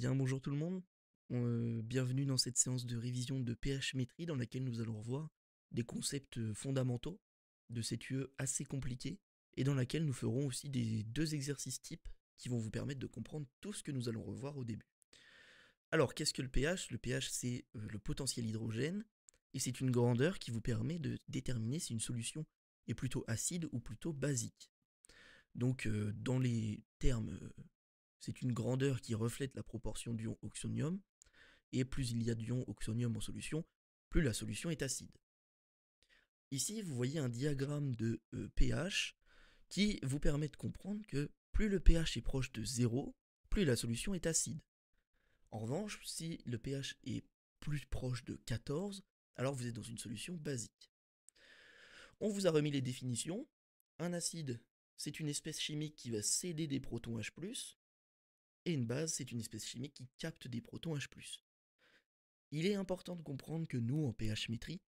Bien, bonjour tout le monde. Bienvenue dans cette séance de révision de pH-métrie dans laquelle nous allons revoir des concepts fondamentaux de cette UE assez compliquée et dans laquelle nous ferons aussi des deux exercices types qui vont vous permettre de comprendre tout ce que nous allons revoir au début. Alors, qu'est-ce que le pH? Le pH, c'est le potentiel hydrogène et c'est une grandeur qui vous permet de déterminer si une solution est plutôt acide ou plutôt basique. Donc, dans les termes, c'est une grandeur qui reflète la proportion d'ions oxonium, et plus il y a d'ions oxonium en solution, plus la solution est acide. Ici, vous voyez un diagramme de pH qui vous permet de comprendre que plus le pH est proche de 0, plus la solution est acide. En revanche, si le pH est plus proche de 14, alors vous êtes dans une solution basique. On vous a remis les définitions. Un acide, c'est une espèce chimique qui va céder des protons H+, et une base, c'est une espèce chimique qui capte des protons H+. Il est important de comprendre que nous, en pH-métrie,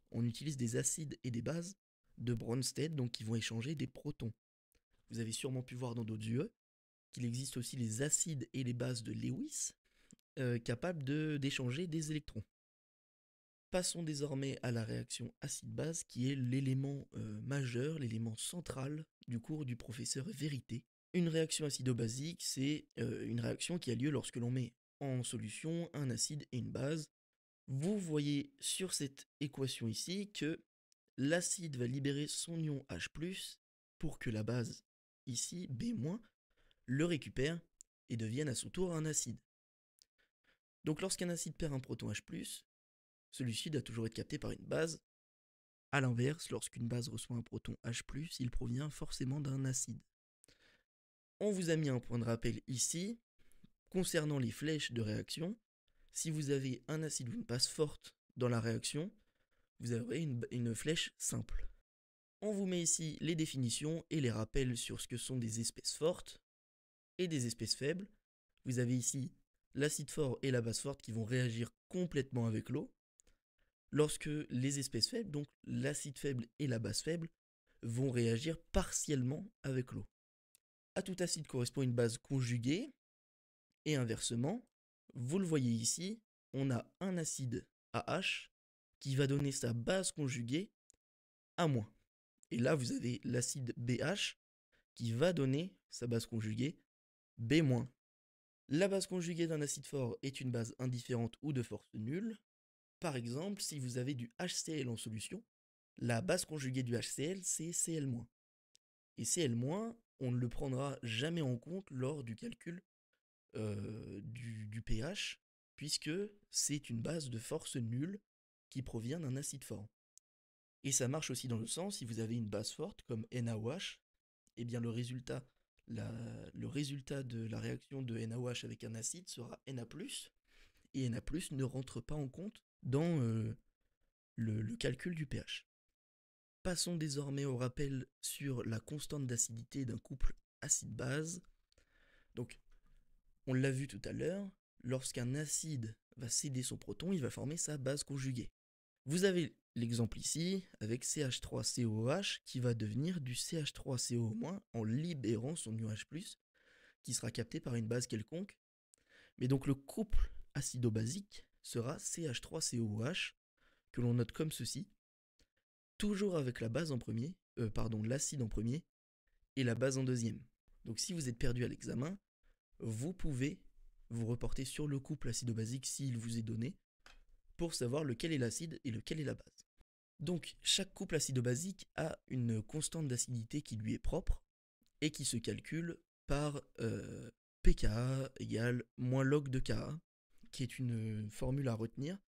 on utilise des acides et des bases de Bronsted, donc qui vont échanger des protons. Vous avez sûrement pu voir dans d'autres UE qu'il existe aussi les acides et les bases de Lewis, capables d'échanger des électrons. Passons désormais à la réaction acide-base, qui est l'élément majeur, l'élément central du cours du professeur Vérité. Une réaction acido-basique, c'est une réaction qui a lieu lorsque l'on met en solution un acide et une base. Vous voyez sur cette équation ici que l'acide va libérer son ion H+, pour que la base, ici, B-, le récupère et devienne à son tour un acide. Donc lorsqu'un acide perd un proton H+, celui-ci doit toujours être capté par une base. A l'inverse, lorsqu'une base reçoit un proton H+, il provient forcément d'un acide. On vous a mis un point de rappel ici, concernant les flèches de réaction. Si vous avez un acide ou une base forte dans la réaction, vous aurez une flèche simple. On vous met ici les définitions et les rappels sur ce que sont des espèces fortes et des espèces faibles. Vous avez ici l'acide fort et la base forte qui vont réagir complètement avec l'eau. Lorsque les espèces faibles, donc l'acide faible et la base faible, vont réagir partiellement avec l'eau. À tout acide correspond une base conjuguée, et inversement, vous le voyez ici, on a un acide AH qui va donner sa base conjuguée A-. Et là, vous avez l'acide BH qui va donner sa base conjuguée B-. La base conjuguée d'un acide fort est une base indifférente ou de force nulle. Par exemple, si vous avez du HCl en solution, la base conjuguée du HCl, c'est Cl-. Et Cl-, on ne le prendra jamais en compte lors du calcul du pH, puisque c'est une base de force nulle qui provient d'un acide fort. Et ça marche aussi dans le sens, si vous avez une base forte comme NaOH, eh bien le résultat de la réaction de NaOH avec un acide sera Na+, et Na+, ne rentre pas en compte dans le calcul du pH. Passons désormais au rappel sur la constante d'acidité d'un couple acide-base. Donc, on l'a vu tout à l'heure, lorsqu'un acide va céder son proton, il va former sa base conjuguée. Vous avez l'exemple ici avec CH3COOH qui va devenir du CH3CO- en libérant son ion H+, qui sera capté par une base quelconque. Mais donc le couple acido-basique sera CH3COOH, que l'on note comme ceci, toujours avec la base en premier, l'acide en premier et la base en deuxième. Donc si vous êtes perdu à l'examen, vous pouvez vous reporter sur le couple acido-basique s'il vous est donné pour savoir lequel est l'acide et lequel est la base. Donc chaque couple acido-basique a une constante d'acidité qui lui est propre et qui se calcule par pKa égale moins log de Ka, qui est une formule à retenir.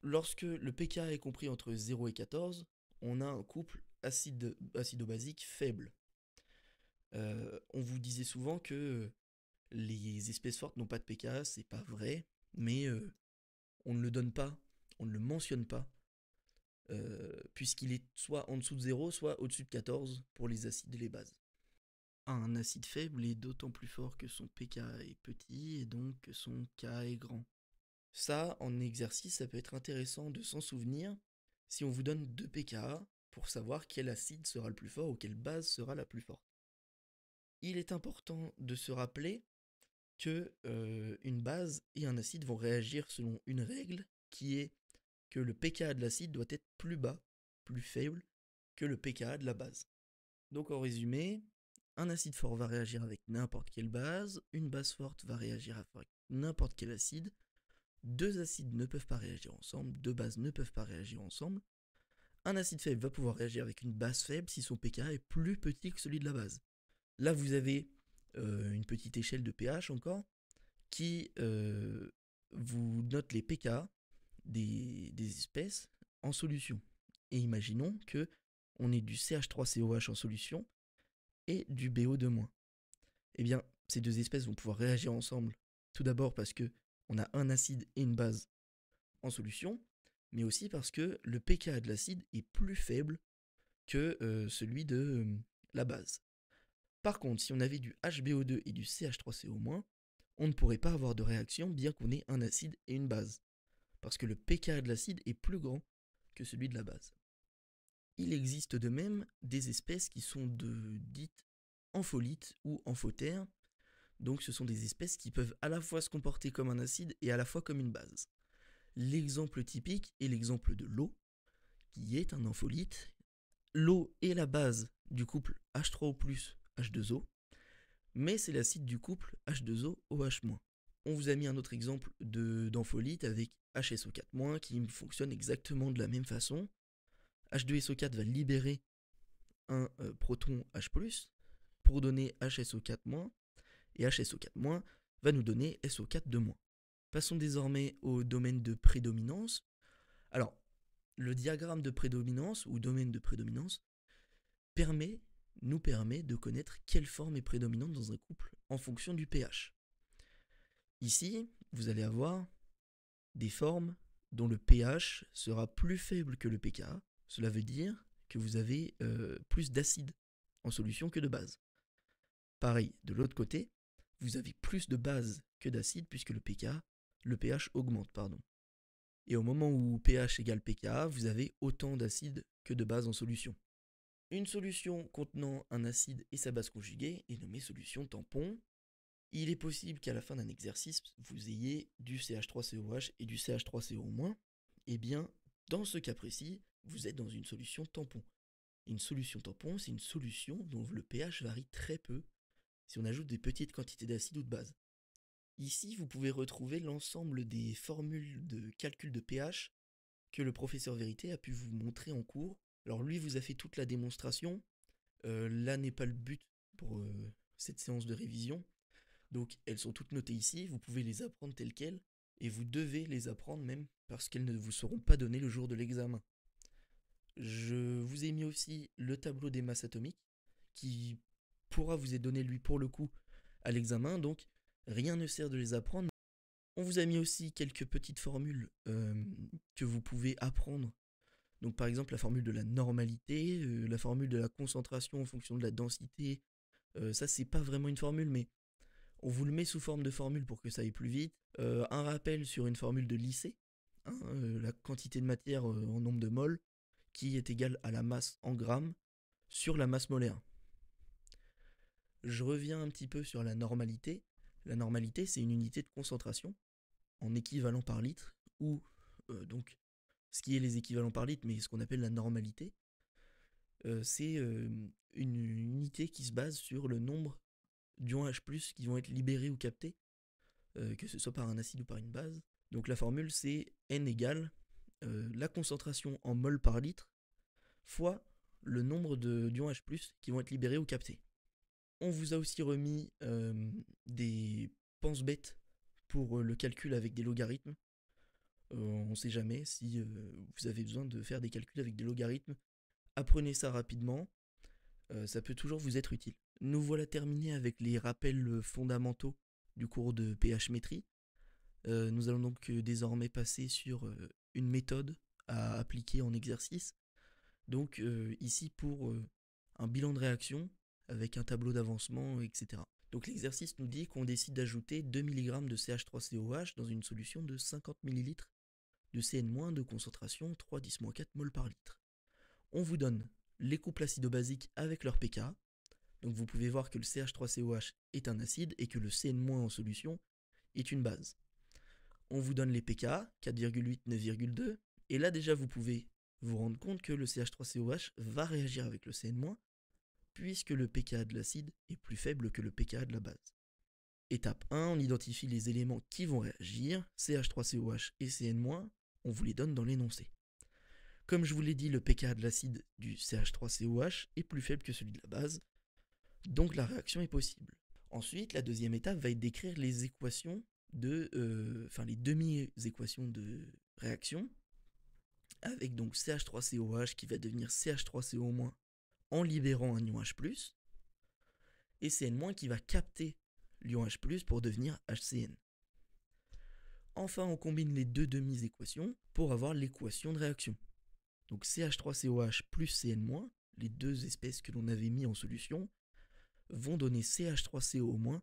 Lorsque le pKa est compris entre 0 et 14, on a un couple acido-basique faible. On vous disait souvent que les espèces fortes n'ont pas de pKa, c'est pas vrai, mais on ne le donne pas, on ne le mentionne pas, puisqu'il est soit en dessous de 0, soit au-dessus de 14 pour les acides et les bases. Un acide faible est d'autant plus fort que son pKa est petit et donc que son Ka est grand. Ça, en exercice, ça peut être intéressant de s'en souvenir si on vous donne 2 pKa pour savoir quel acide sera le plus fort ou quelle base sera la plus forte. Il est important de se rappeler que une base et un acide vont réagir selon une règle qui est que le pKa de l'acide doit être plus bas, plus faible que le pKa de la base. Donc en résumé, un acide fort va réagir avec n'importe quelle base, une base forte va réagir avec n'importe quel acide, deux acides ne peuvent pas réagir ensemble, deux bases ne peuvent pas réagir ensemble. Un acide faible va pouvoir réagir avec une base faible si son pKa est plus petit que celui de la base. Là, vous avez une petite échelle de pH encore qui vous note les pKa des espèces en solution. Et imaginons que on ait du CH3COH en solution et du BO2-. Eh bien, ces deux espèces vont pouvoir réagir ensemble. Tout d'abord parce que on a un acide et une base en solution, mais aussi parce que le pKa de l'acide est plus faible que celui de la base. Par contre, si on avait du HBO2 et du CH3CO-, on ne pourrait pas avoir de réaction bien qu'on ait un acide et une base, parce que le pKa de l'acide est plus grand que celui de la base. Il existe de même des espèces qui sont dites ampholites ou amphotères, donc ce sont des espèces qui peuvent à la fois se comporter comme un acide et à la fois comme une base. L'exemple typique est l'exemple de l'eau, qui est un ampholite. L'eau est la base du couple H3O+, H2O, mais c'est l'acide du couple H2O, OH-. On vous a mis un autre exemple d'ampholite avec HSO4- qui fonctionne exactement de la même façon. H2SO4 va libérer un proton H+, pour donner HSO4-, et HSO4- va nous donner SO4-. Passons désormais au domaine de prédominance. Alors, le diagramme de prédominance ou domaine de prédominance nous permet de connaître quelle forme est prédominante dans un couple en fonction du pH. Ici, vous allez avoir des formes dont le pH sera plus faible que le pKa. Cela veut dire que vous avez plus d'acide en solution que de base. Pareil, de l'autre côté, vous avez plus de base que d'acide puisque le pH augmente. Et au moment où pH égale pKa, vous avez autant d'acide que de base en solution. Une solution contenant un acide et sa base conjuguée est nommée solution tampon. Il est possible qu'à la fin d'un exercice, vous ayez du CH3COH et du CH3CO-. Et bien, dans ce cas précis, vous êtes dans une solution tampon. Une solution tampon, c'est une solution dont le pH varie très peu si on ajoute des petites quantités d'acide ou de base. Ici, vous pouvez retrouver l'ensemble des formules de calcul de pH que le professeur Vérité a pu vous montrer en cours. Alors lui vous a fait toute la démonstration. Là n'est pas le but pour cette séance de révision. Donc elles sont toutes notées ici, vous pouvez les apprendre telles quelles, et vous devez les apprendre même parce qu'elles ne vous seront pas données le jour de l'examen. Je vous ai mis aussi le tableau des masses atomiques, qui pourra vous être donné lui pour le coup à l'examen, donc rien ne sert de les apprendre. On vous a mis aussi quelques petites formules que vous pouvez apprendre. Donc par exemple la formule de la normalité, la formule de la concentration en fonction de la densité. Ça c'est pas vraiment une formule, mais on vous le met sous forme de formule pour que ça aille plus vite. Un rappel sur une formule de Lycée, la quantité de matière en nombre de moles, qui est égale à la masse en grammes sur la masse molaire. Je reviens un petit peu sur la normalité. La normalité, c'est une unité de concentration en équivalent par litre, ou donc ce qui est les équivalents par litre, mais ce qu'on appelle la normalité. C'est une unité qui se base sur le nombre d'ions H+, qui vont être libérés ou captés, que ce soit par un acide ou par une base. Donc la formule, c'est N égale la concentration en mol par litre fois le nombre d'ions H+, qui vont être libérés ou captés. On vous a aussi remis des pense-bêtes pour le calcul avec des logarithmes. On ne sait jamais si vous avez besoin de faire des calculs avec des logarithmes. Apprenez ça rapidement, ça peut toujours vous être utile. Nous voilà terminés avec les rappels fondamentaux du cours de pH-métrie. Nous allons donc désormais passer sur une méthode à appliquer en exercice. Donc ici pour un bilan de réaction avec un tableau d'avancement, etc. Donc l'exercice nous dit qu'on décide d'ajouter 2 mg de CH3COH dans une solution de 50 ml de Cn- de concentration 3,10-4 mol par litre. On vous donne les couples acido-basiques avec leur pK, Donc vous pouvez voir que le CH3COH est un acide et que le CN- en solution est une base. On vous donne les pKa, 4,8, 9,2, et là déjà vous pouvez vous rendre compte que le CH3COH va réagir avec le CN-, puisque le pKa de l'acide est plus faible que le pKa de la base. Étape 1, on identifie les éléments qui vont réagir, CH3COH et CN-, on vous les donne dans l'énoncé. Comme je vous l'ai dit, le pKa de l'acide du CH3COH est plus faible que celui de la base, donc la réaction est possible. Ensuite, la deuxième étape va être d'écrire les équations les demi-équations de réaction, avec donc CH3COH qui va devenir CH3CO- en libérant un ion H+, et CN- qui va capter l'ion H+, pour devenir HCN. Enfin, on combine les deux demi-équations pour avoir l'équation de réaction. Donc CH3COH plus CN-, les deux espèces que l'on avait mis en solution, vont donner CH3CO-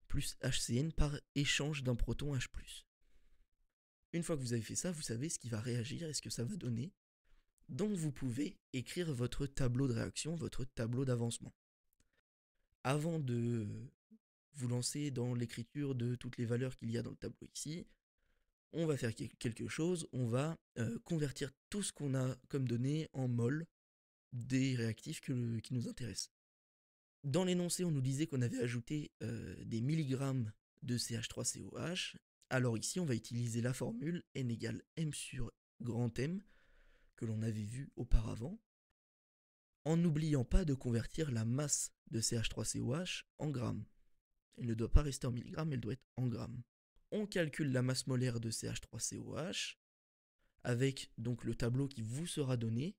plus HCN par échange d'un proton H+. Une fois que vous avez fait ça, vous savez ce qui va réagir et ce que ça va donner. Donc vous pouvez écrire votre tableau de réaction, votre tableau d'avancement. Avant de vous lancer dans l'écriture de toutes les valeurs qu'il y a dans le tableau ici, on va faire quelque chose, on va convertir tout ce qu'on a comme données en mol des réactifs qui nous intéressent. Dans l'énoncé, on nous disait qu'on avait ajouté des milligrammes de CH3COH. Alors ici, on va utiliser la formule N égale M sur grand M que l'on avait vu auparavant, en n'oubliant pas de convertir la masse de CH3COH en grammes. Elle ne doit pas rester en milligrammes, elle doit être en grammes. On calcule la masse molaire de CH3COH avec donc le tableau qui vous sera donné.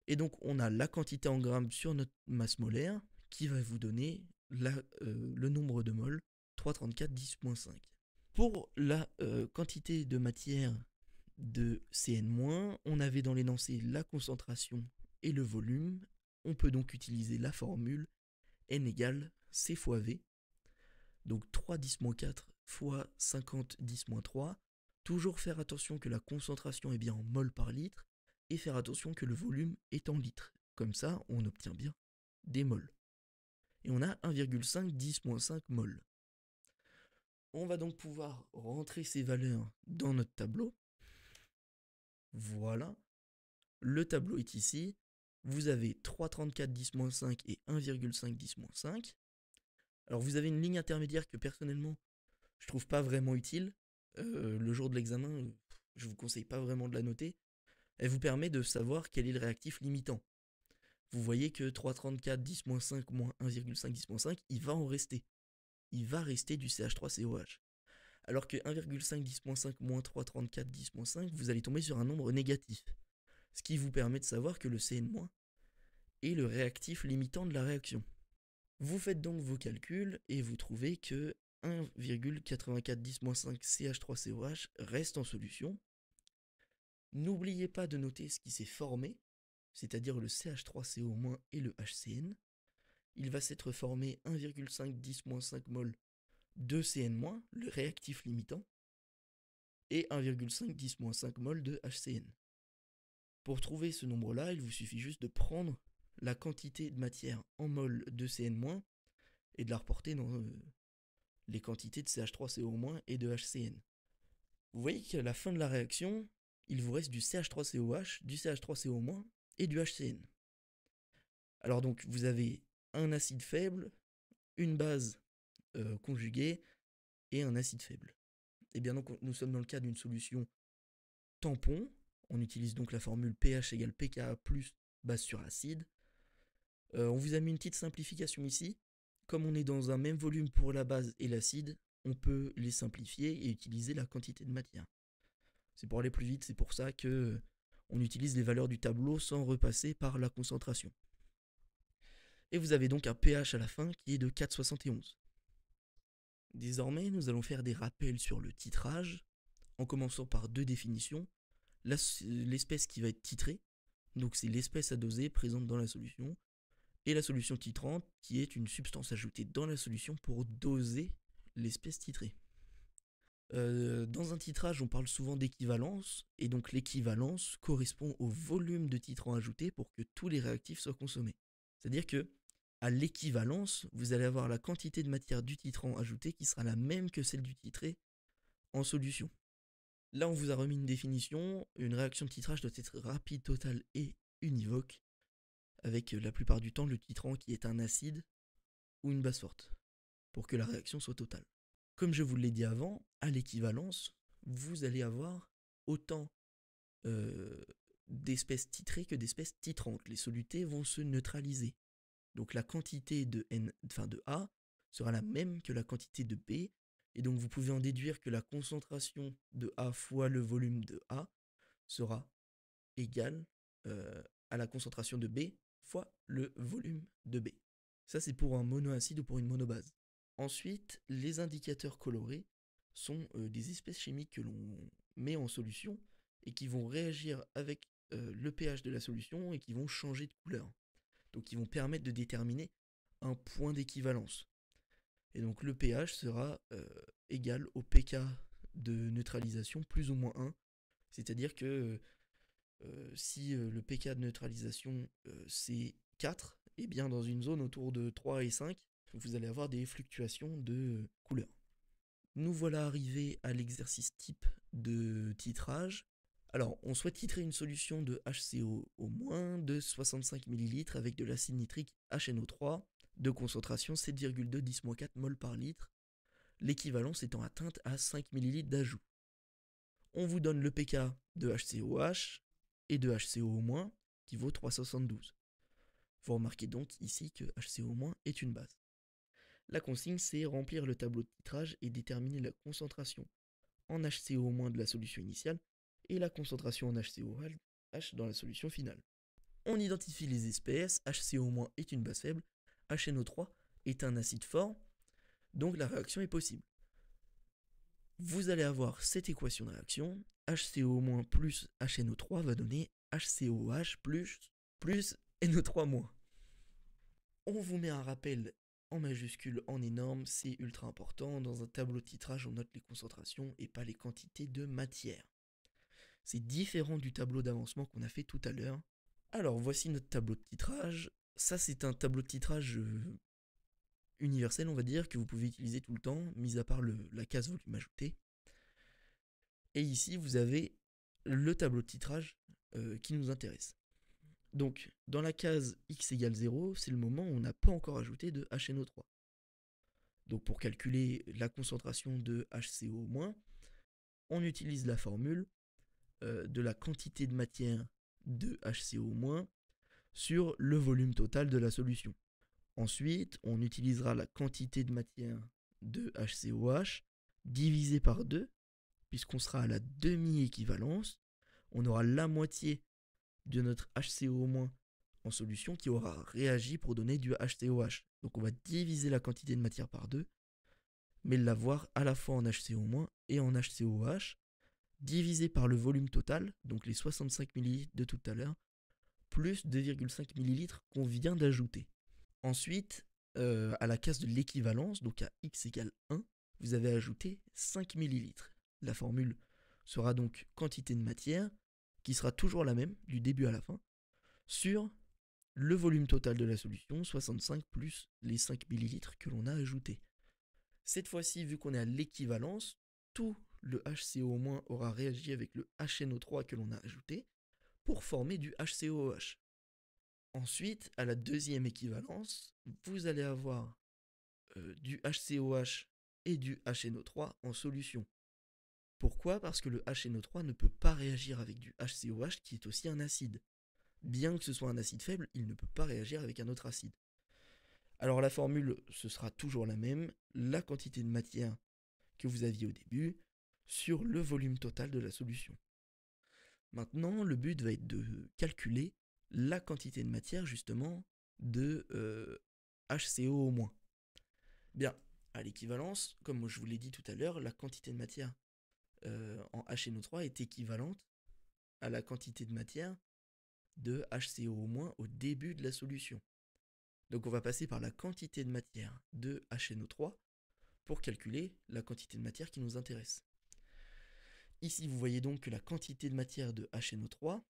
Et donc on a la quantité en grammes sur notre masse molaire qui va vous donner le nombre de moles, 334 10-5. Pour la quantité de matière de CN-, on avait dans l'énoncé la concentration et le volume. On peut donc utiliser la formule N égale C fois V. Donc 3 10-4 fois 50 10-3. Toujours faire attention que la concentration est bien en mol par litre et faire attention que le volume est en litres. Comme ça, on obtient bien des mols. Et on a 1,5 10-5 mols. On va donc pouvoir rentrer ces valeurs dans notre tableau. Voilà. Le tableau est ici. Vous avez 3,34 10-5 et 1,5 10-5. Alors vous avez une ligne intermédiaire que personnellement, je trouve pas vraiment utile. Le jour de l'examen, je vous conseille pas vraiment de la noter. Elle vous permet de savoir quel est le réactif limitant. Vous voyez que 3,34 10-5 moins 1,5 10-5, il va en rester. Il va rester du CH3COH. Alors que 1,5 10-5 moins 3,34 10-5, vous allez tomber sur un nombre négatif. Ce qui vous permet de savoir que le CN- est le réactif limitant de la réaction. Vous faites donc vos calculs et vous trouvez que 1,84 10-5 CH3COH reste en solution. N'oubliez pas de noter ce qui s'est formé, c'est-à-dire le CH3CO- et le HCN. Il va s'être formé 1,5 10-5 mol de CN-, le réactif limitant, et 1,5 10-5 mol de HCN. Pour trouver ce nombre-là, il vous suffit juste de prendre la quantité de matière en mol de CN- et de la reporter dans les quantités de CH3CO- et de HCN. Vous voyez qu'à la fin de la réaction, il vous reste du CH3COH, du CH3CO- et du HCN. Alors donc, vous avez un acide faible, une base conjuguée et un acide faible. Et bien donc, nous sommes dans le cas d'une solution tampon. On utilise donc la formule pH égale pKa plus base sur acide. On vous a mis une petite simplification ici. Comme on est dans un même volume pour la base et l'acide, on peut les simplifier et utiliser la quantité de matière. C'est pour aller plus vite, c'est pour ça que on utilise les valeurs du tableau sans repasser par la concentration. Et vous avez donc un pH à la fin qui est de 4,71. Désormais, nous allons faire des rappels sur le titrage, en commençant par deux définitions. L'espèce qui va être titrée, donc c'est l'espèce à doser présente dans la solution, et la solution titrante, qui est une substance ajoutée dans la solution pour doser l'espèce titrée. Dans un titrage, on parle souvent d'équivalence, et donc l'équivalence correspond au volume de titrant ajouté pour que tous les réactifs soient consommés. C'est-à-dire que À l'équivalence, vous allez avoir la quantité de matière du titrant ajoutée qui sera la même que celle du titré en solution. Là, on vous a remis une définition. Une réaction de titrage doit être rapide, totale et univoque, avec la plupart du temps le titrant qui est un acide ou une base forte, pour que la réaction soit totale. Comme je vous l'ai dit avant, à l'équivalence, vous allez avoir autant d'espèces titrées que d'espèces titrantes. Les solutés vont se neutraliser. Donc la quantité de A sera la même que la quantité de B, et donc vous pouvez en déduire que la concentration de A fois le volume de A sera égale à la concentration de B fois le volume de B. Ça, c'est pour un monoacide ou pour une monobase. Ensuite, les indicateurs colorés sont des espèces chimiques que l'on met en solution et qui vont réagir avec le pH de la solution et qui vont changer de couleur. Donc, ils vont permettre de déterminer un point d'équivalence. Et donc, le pH sera égal au pK de neutralisation plus ou moins 1. C'est-à-dire que si le pK de neutralisation c'est 4, et bien dans une zone autour de 3 et 5, vous allez avoir des fluctuations de couleur. Nous voilà arrivés à l'exercice type de titrage. Alors, on souhaite titrer une solution de HCO au moins de 65 ml avec de l'acide nitrique HNO3 de concentration 7,2 10-4 mol par litre, l'équivalence étant atteinte à 5 ml d'ajout. On vous donne le pK de HCOH et de HCO- qui vaut 372. Vous remarquez donc ici que HCO- est une base. La consigne, c'est remplir le tableau de titrage et déterminer la concentration en HCO- de la solution initiale et la concentration en HCOH dans la solution finale. On identifie les espèces, HCO- est une base faible, HNO3 est un acide fort, donc la réaction est possible. Vous allez avoir cette équation de réaction, HCO- plus HNO3 va donner HCOH plus NO3-. On vous met un rappel en majuscule, en énorme, c'est ultra important. Dans un tableau de titrage, on note les concentrations et pas les quantités de matière. C'est différent du tableau d'avancement qu'on a fait tout à l'heure. Alors, voici notre tableau de titrage. Ça, c'est un tableau de titrage universel, on va dire, que vous pouvez utiliser tout le temps, mis à part la case volume ajouté. Et ici, vous avez le tableau de titrage qui nous intéresse. Donc, dans la case x égale 0, c'est le moment où on n'a pas encore ajouté de HNO3. Donc, pour calculer la concentration de HCO-, on utilise la formule de la quantité de matière de HCO- sur le volume total de la solution. Ensuite, on utilisera la quantité de matière de HCOH divisé par 2, puisqu'on sera à la demi-équivalence. On aura la moitié de notre HCO- en solution qui aura réagi pour donner du HCOH. Donc on va diviser la quantité de matière par 2, mais l'avoir à la fois en HCO- et en HCOH, divisé par le volume total, donc les 65 ml de tout à l'heure, plus 2,5 ml qu'on vient d'ajouter. Ensuite, à la case de l'équivalence, donc à x égale 1, vous avez ajouté 5 ml. La formule sera donc quantité de matière, qui sera toujours la même du début à la fin, sur le volume total de la solution, 65 plus les 5 ml que l'on a ajouté. Cette fois-ci, vu qu'on est à l'équivalence, tout le HCO- aura réagi avec le HNO3 que l'on a ajouté pour former du HCOH. Ensuite, à la deuxième équivalence, vous allez avoir du HCOH et du HNO3 en solution. Pourquoi ? Parce que le HNO3 ne peut pas réagir avec du HCOH qui est aussi un acide. Bien que ce soit un acide faible, il ne peut pas réagir avec un autre acide. Alors la formule, ce sera toujours la même, la quantité de matière que vous aviez au début sur le volume total de la solution. Maintenant, le but va être de calculer la quantité de matière justement de HCO-. Bien, à l'équivalence, comme je vous l'ai dit tout à l'heure, la quantité de matière en HNO3 est équivalente à la quantité de matière de HCO- au début de la solution. Donc on va passer par la quantité de matière de HNO3 pour calculer la quantité de matière qui nous intéresse. Ici, vous voyez donc que la quantité de matière de HNO3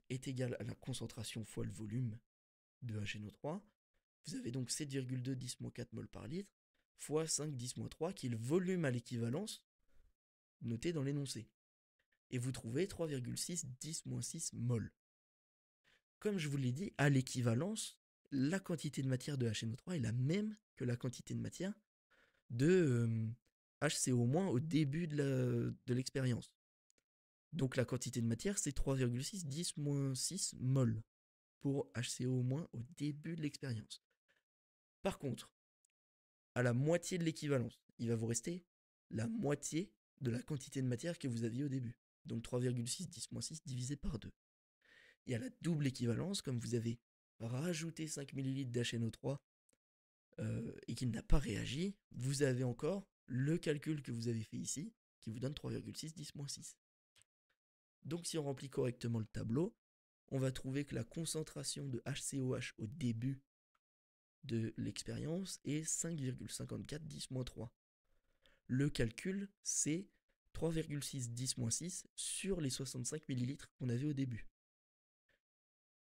est égale à la concentration fois le volume de HNO3 Vous avez donc 7,2 10-4 mol par litre fois 5 10-3 qui est le volume à l'équivalence noté dans l'énoncé. Et vous trouvez 3,6 10-6 mol. Comme je vous l'ai dit, à l'équivalence, la quantité de matière de HNO3 est la même que la quantité de matière de HCO- au début de l'expérience. Donc la quantité de matière, c'est 3,6 10-6 mol pour HCO- au début de l'expérience. Par contre, à la moitié de l'équivalence, il va vous rester la moitié de la quantité de matière que vous aviez au début. Donc 3,6 10-6 divisé par 2. Et à la double équivalence, comme vous avez rajouté 5 ml d'HNO3 et qu'il n'a pas réagi, vous avez encore le calcul que vous avez fait ici, qui vous donne 3,6 10-6. Donc si on remplit correctement le tableau, on va trouver que la concentration de HCOH au début de l'expérience est 5,54 10-3. Le calcul, c'est 3,6 10-6 sur les 65 ml qu'on avait au début.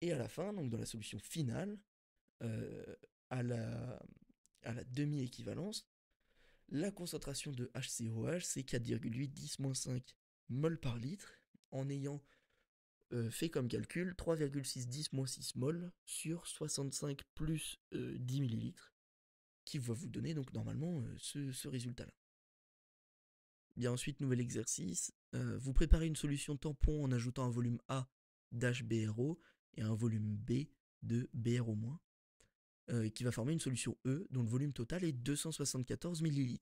Et à la fin, donc dans la solution finale, à la demi-équivalence, la concentration de HCOH, c'est 4,8 10-5 mol par litre, en ayant fait comme calcul 3,6 10-6 mol sur 65 plus 10 ml, qui va vous donner donc normalement ce résultat-là. Bien ensuite, nouvel exercice, vous préparez une solution tampon en ajoutant un volume A d'HBRO et un volume B de BRO-, qui va former une solution E dont le volume total est 274 ml.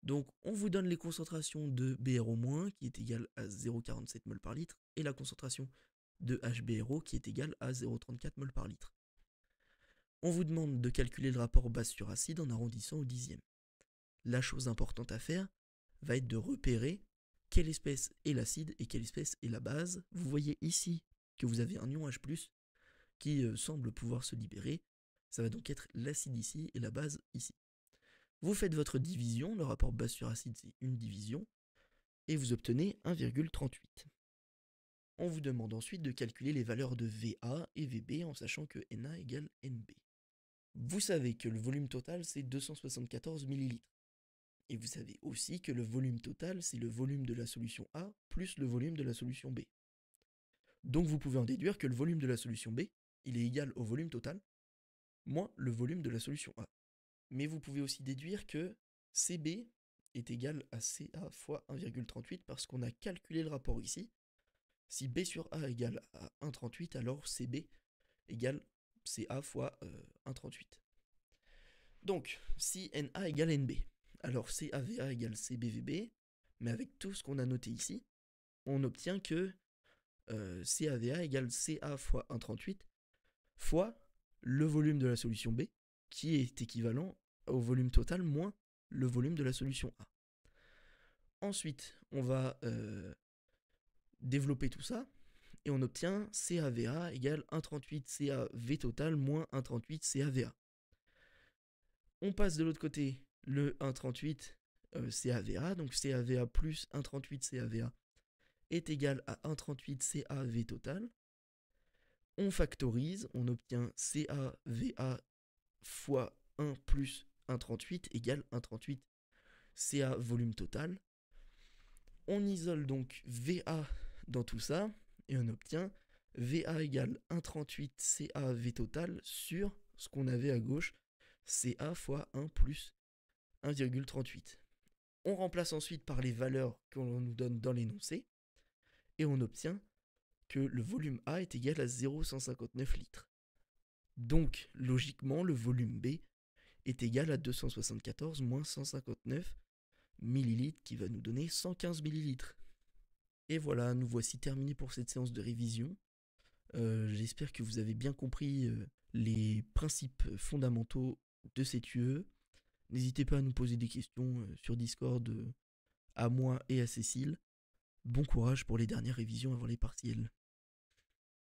Donc on vous donne les concentrations de BRO- qui est égale à 0,47 mol par litre et la concentration de HBRO qui est égale à 0,34 mol par litre. On vous demande de calculer le rapport base sur acide en arrondissant au dixième. La chose importante à faire va être de repérer quelle espèce est l'acide et quelle espèce est la base. Vous voyez ici que vous avez un ion H+, qui semble pouvoir se libérer. Ça va donc être l'acide ici et la base ici. Vous faites votre division, le rapport base sur acide c'est une division, et vous obtenez 1,38. On vous demande ensuite de calculer les valeurs de VA et VB en sachant que Na égale NB. Vous savez que le volume total c'est 274 ml. Et vous savez aussi que le volume total c'est le volume de la solution A plus le volume de la solution B. Donc vous pouvez en déduire que le volume de la solution B, il est égal au volume total, moins le volume de la solution A. Mais vous pouvez aussi déduire que CB est égal à CA fois 1,38 parce qu'on a calculé le rapport ici. Si B sur A égale à 1,38, alors CB égale CA fois 1,38. Donc, si NA égale NB, alors CAVA égale CBVB, mais avec tout ce qu'on a noté ici, on obtient que CAVA égale CA fois 1,38 fois le volume de la solution B, qui est équivalent au volume total moins le volume de la solution A. Ensuite, on va développer tout ça, et on obtient CAVA égale 1,38 CAV total moins 1,38 CAVA. On passe de l'autre côté le 1,38 CAVA, donc CAVA plus 1,38 CAVA est égal à 1,38 CAV total. On factorise, on obtient CAVA fois 1 plus 1,38 égale 1,38 CA volume total. On isole donc VA dans tout ça et on obtient VA égale 1,38 CAV total sur ce qu'on avait à gauche, CA fois 1 plus 1,38. On remplace ensuite par les valeurs qu'on nous donne dans l'énoncé et on obtient que le volume A est égal à 0,159 litres. Donc, logiquement, le volume B est égal à 274 moins 159 millilitres qui va nous donner 115 millilitres. Et voilà, nous voici terminés pour cette séance de révision. J'espère que vous avez bien compris les principes fondamentaux de cette UE. N'hésitez pas à nous poser des questions sur Discord à moi et à Cécile. Bon courage pour les dernières révisions avant les partiels.